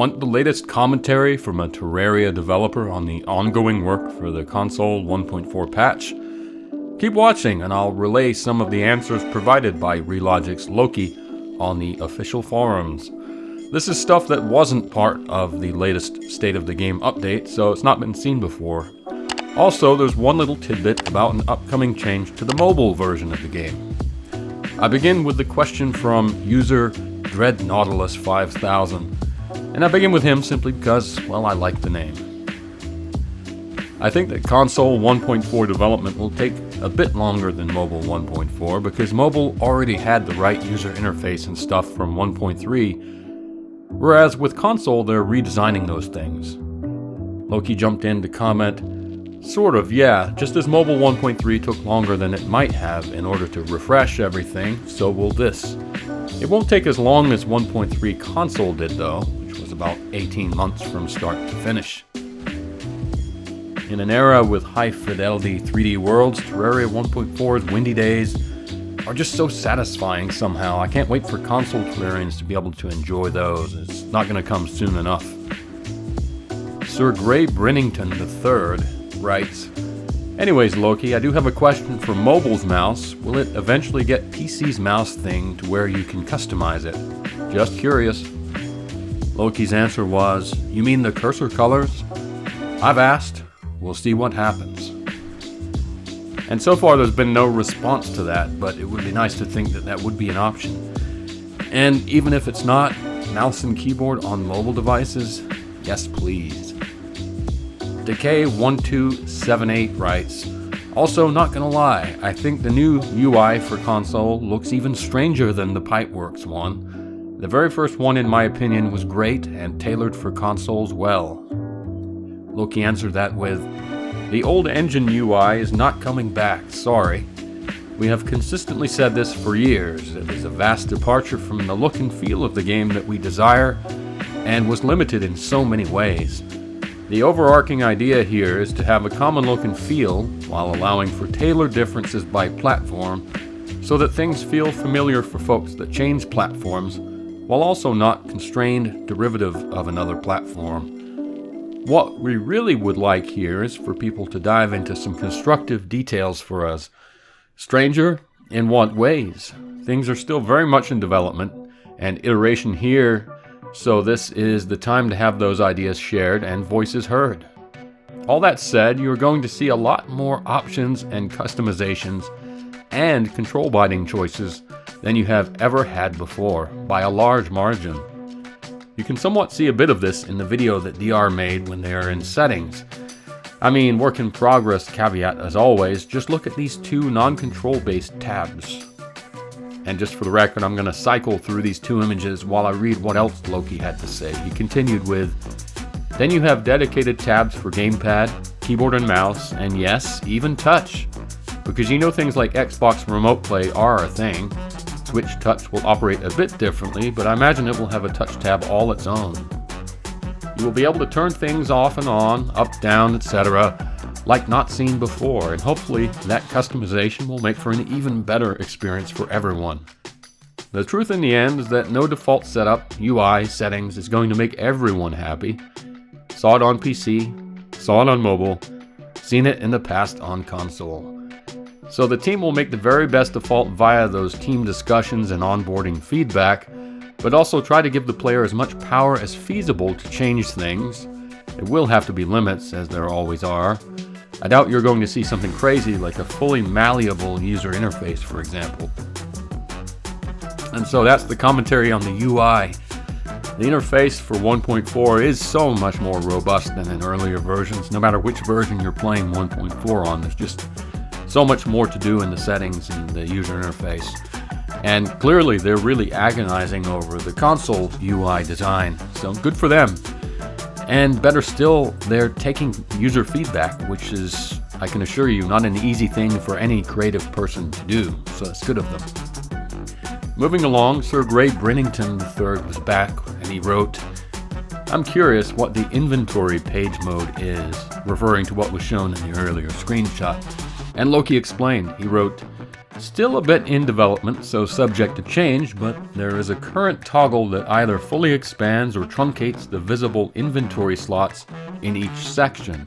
Want the latest commentary from a Terraria developer on the ongoing work for the console 1.4 patch? Keep watching and I'll relay some of the answers provided by Relogic's Loki on the official forums. This is stuff that wasn't part of the latest State of the Game update, so it's not been seen before. Also, there's one little tidbit about an upcoming change to the mobile version of the game. I begin with the question from user DreadNautilus5000. And I begin with him simply because, well, I like the name. I think that console 1.4 development will take a bit longer than mobile 1.4 because mobile already had the right user interface and stuff from 1.3, whereas with console they're redesigning those things. Loki jumped in to comment, sort of, yeah, just as mobile 1.3 took longer than it might have in order to refresh everything, so will this. It won't take as long as 1.3 console did though, about 18 months from start to finish. In an era with high-fidelity 3D worlds, Terraria 1.4's windy days are just so satisfying somehow. I can't wait for console Terrarians to be able to enjoy those. It's not going to come soon enough. Sir Gray Brennington III writes, anyways, Loki, I do have a question for mobile's mouse. Will it eventually get PC's mouse thing to where you can customize it? Just curious. Loki's answer was, you mean the cursor colors? I've asked, we'll see what happens. And so far there's been no response to that, but it would be nice to think that that would be an option. And even if it's not, mouse and keyboard on mobile devices? Yes please. Decay1278 writes, also not gonna lie, I think the new UI for console looks even stranger than the Pipeworks one. The very first one, in my opinion, was great and tailored for consoles well. Loki answered that with, the old engine UI is not coming back, sorry. We have consistently said this for years. It is a vast departure from the look and feel of the game that we desire, and was limited in so many ways. The overarching idea here is to have a common look and feel, while allowing for tailored differences by platform, so that things feel familiar for folks that change platforms, while also not constrained derivative of another platform. What we really would like here is for people to dive into some constructive details for us. Stranger? In what ways? Things are still very much in development and iteration here, so this is the time to have those ideas shared and voices heard. All that said, you're going to see a lot more options and customizations and control binding choices than you have ever had before, by a large margin. You can somewhat see a bit of this in the video that DR made when they are in settings. I mean, work in progress caveat as always, just look at these two non-control based tabs. And just for the record, I'm going to cycle through these two images while I read what else Loki had to say. He continued with, then you have dedicated tabs for gamepad, keyboard and mouse, and yes, even touch. Because you know things like Xbox Remote Play are a thing. Switch Touch will operate a bit differently, but I imagine it will have a touch tab all its own. You will be able to turn things off and on, up, down, etc., like not seen before, and hopefully that customization will make for an even better experience for everyone. The truth in the end is that no default setup, UI, settings is going to make everyone happy. Saw it on PC, saw it on mobile, seen it in the past on console. So the team will make the very best default via those team discussions and onboarding feedback, but also try to give the player as much power as feasible to change things. There will have to be limits, as there always are. I doubt you're going to see something crazy like a fully malleable user interface, for example. And so that's the commentary on the UI. The interface for 1.4 is so much more robust than in earlier versions. No matter which version you're playing 1.4 on, there's just so much more to do in the settings and the user interface. And clearly they're really agonizing over the console UI design, so good for them. And better still, they're taking user feedback, which is, I can assure you, not an easy thing for any creative person to do, so it's good of them. Moving along, Sir Gray Brennington III was back, and he wrote, I'm curious what the inventory page mode is, referring to what was shown in the earlier screenshot. And Loki explained. He wrote, Still a bit in development, so subject to change, but there is a current toggle that either fully expands or truncates the visible inventory slots in each section.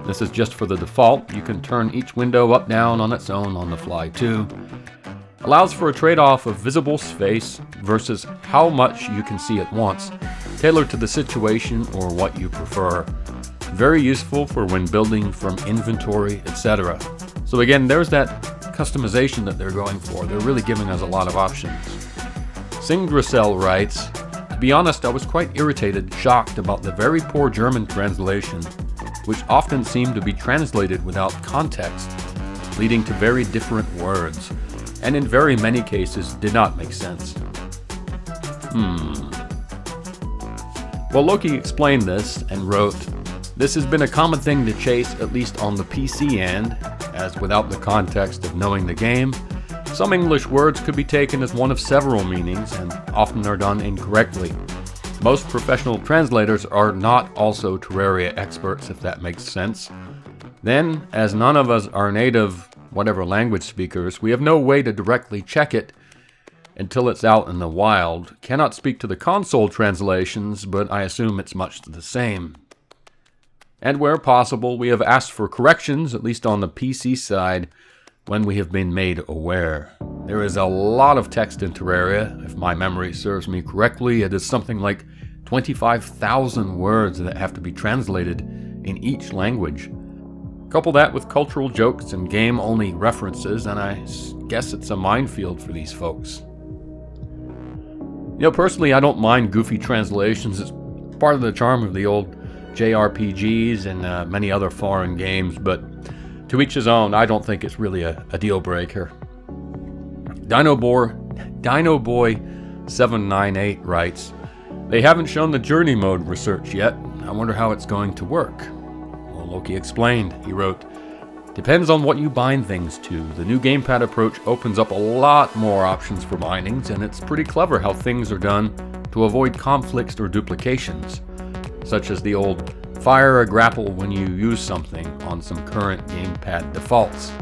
This is just for the default. You can turn each window up down on its own on the fly too. Allows for a trade-off of visible space versus how much you can see at once, tailored to the situation or what you prefer. Very useful for when building from inventory, etc. So again, there's that customization that they're going for. They're really giving us a lot of options. Singracel writes, "To be honest, I was quite irritated, shocked about the very poor German translation, which often seemed to be translated without context, leading to very different words, and in very many cases did not make sense." Well, Loki explained this and wrote, "This has been a common thing to chase, at least on the PC end, as without the context of knowing the game, some English words could be taken as one of several meanings and often are done incorrectly. Most professional translators are not also Terraria experts, if that makes sense. Then, as none of us are native whatever language speakers, we have no way to directly check it until it's out in the wild. Cannot speak to the console translations, but I assume it's much the same. And where possible, we have asked for corrections, at least on the PC side, when we have been made aware. There is a lot of text in Terraria. If my memory serves me correctly, it is something like 25,000 words that have to be translated in each language. Couple that with cultural jokes and game-only references, and I guess it's a minefield for these folks. Personally, I don't mind goofy translations. It's part of the charm of the old JRPGs and many other foreign games, but to each his own. I don't think it's really a deal breaker. DinoBoy798 writes, "They haven't shown the journey mode research yet. I wonder how it's going to work." Well, Loki explained. He wrote, "Depends on what you bind things to. The new gamepad approach opens up a lot more options for bindings, and it's pretty clever how things are done to avoid conflicts or duplications, such as the old fire a grapple when you use something on some current gamepad defaults.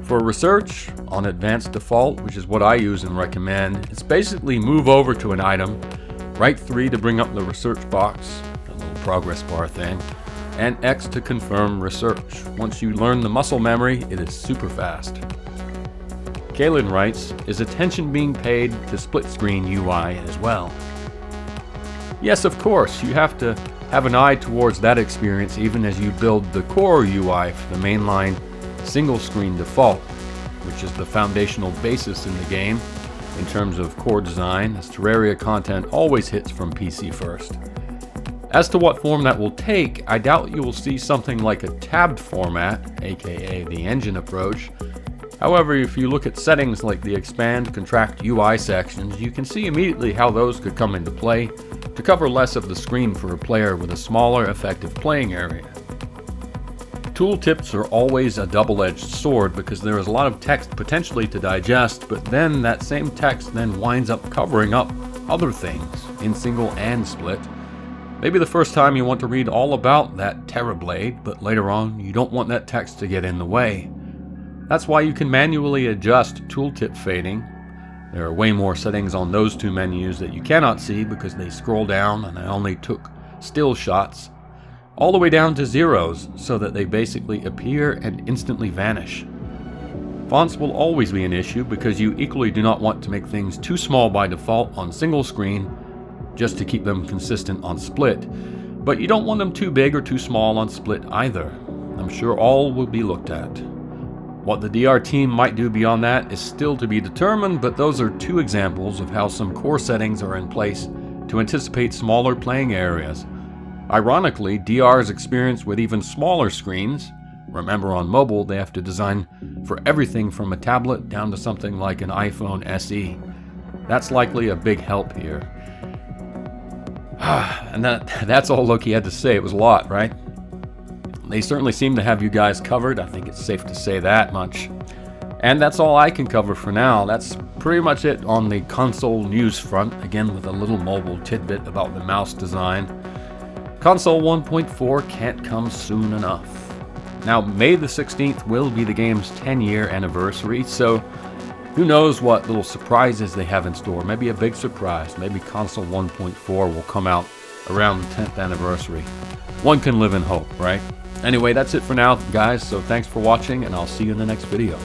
For research on advanced default, which is what I use and recommend, it's basically move over to an item, right 3 to bring up the research box, the little progress bar thing, and X to confirm research. Once you learn the muscle memory, it is super fast." Kaylin writes, "Is attention being paid to split screen UI as well?" Yes, of course. You have to have an eye towards that experience even as you build the core UI for the mainline single screen default, which is the foundational basis in the game in terms of core design, as Terraria content always hits from PC first. As to what form that will take, I doubt you will see something like a tabbed format, aka the engine approach. However, if you look at settings like the expand, contract UI sections, you can see immediately how those could come into play to cover less of the screen for a player with a smaller, effective playing area. Tooltips are always a double-edged sword because there is a lot of text potentially to digest, but then that same text then winds up covering up other things in single and split. Maybe the first time you want to read all about that Terrablade, but later on you don't want that text to get in the way. That's why you can manually adjust tooltip fading. There are way more settings on those two menus that you cannot see because they scroll down, and I only took still shots, all the way down to zeros so that they basically appear and instantly vanish. Fonts will always be an issue because you equally do not want to make things too small by default on single screen just to keep them consistent on split, but you don't want them too big or too small on split either. I'm sure all will be looked at. What the DR team might do beyond that is still to be determined, but those are two examples of how some core settings are in place to anticipate smaller playing areas. Ironically, DR's experience with even smaller screens, remember on mobile they have to design for everything from a tablet down to something like an iPhone SE. That's likely a big help here. And that's all Loki had to say. It was a lot, right? They certainly seem to have you guys covered. I think it's safe to say that much. And that's all I can cover for now. That's pretty much it on the console news front, again with a little mobile tidbit about the mouse design. Console 1.4 can't come soon enough. Now, May the 16th will be the game's 10-year anniversary, so who knows what little surprises they have in store. Maybe a big surprise. Maybe console 1.4 will come out around the 10th anniversary. One can live in hope, right? Anyway, that's it for now, guys, so thanks for watching, and I'll see you in the next video.